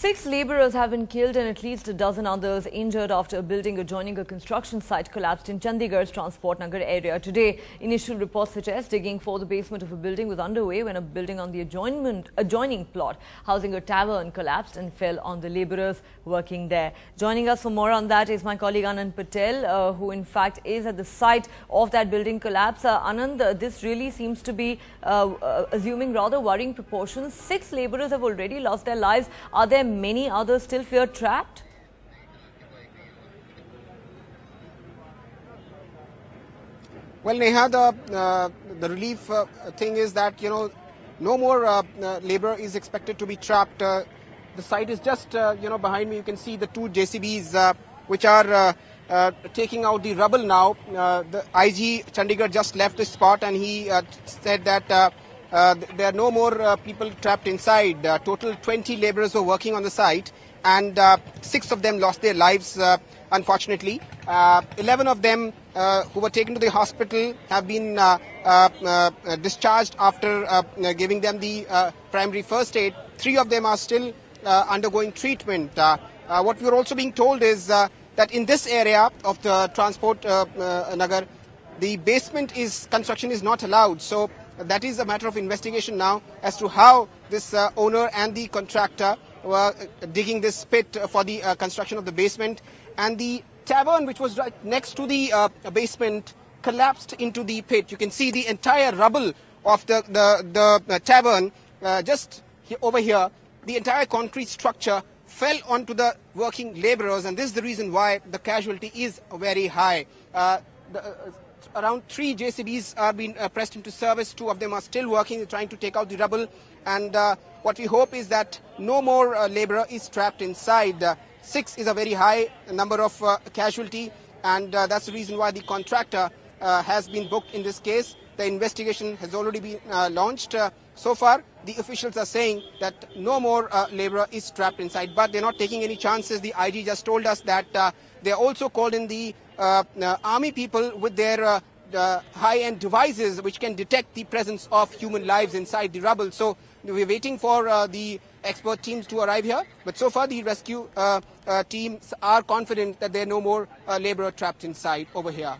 6 labourers have been killed and at least a dozen others injured after a building adjoining a construction site collapsed in Chandigarh's Transport Nagar area today. Initial reports suggest digging for the basement of a building was underway when a building on the adjoining plot housing a tavern collapsed and fell on the labourers working there. Joining us for more on that is my colleague Anand Patel, who in fact is at the site of that building collapse. Anand, this really seems to be assuming rather worrying proportions. 6 labourers have already lost their lives. Are there many others still fear trapped? Well, Neha, the relief thing is that, no more labor is expected to be trapped. The site is just, behind me. You can see the 2 JCBs which are taking out the rubble now. The IG Chandigarh just left the spot and he said that there are no more people trapped inside. Total 20 laborers were working on the site and 6 of them lost their lives, unfortunately. 11 of them who were taken to the hospital have been discharged after giving them the primary first aid. 3 of them are still undergoing treatment. What we are also being told is that in this area of the Transport Nagar, the basement construction is not allowed. So that is a matter of investigation now as to how this owner and the contractor were digging this pit for the construction of the basement. And the tavern, which was right next to the basement, collapsed into the pit. You can see the entire rubble of the tavern just over here. The entire concrete structure fell onto the working laborers, and this is the reason why the casualty is very high. Around 3 JCBs are being pressed into service. 2 of them are still working, trying to take out the rubble. And what we hope is that no more labourer is trapped inside. 6 is a very high number of casualty, and that's the reason why the contractor has been booked in this case. The investigation has already been launched. So far, the officials are saying that no more labourer is trapped inside, but they're not taking any chances. The IG just told us that they also called in the army people with their high-end devices which can detect the presence of human lives inside the rubble. So we're waiting for the expert teams to arrive here. But so far the rescue teams are confident that there are no more labourer trapped inside over here.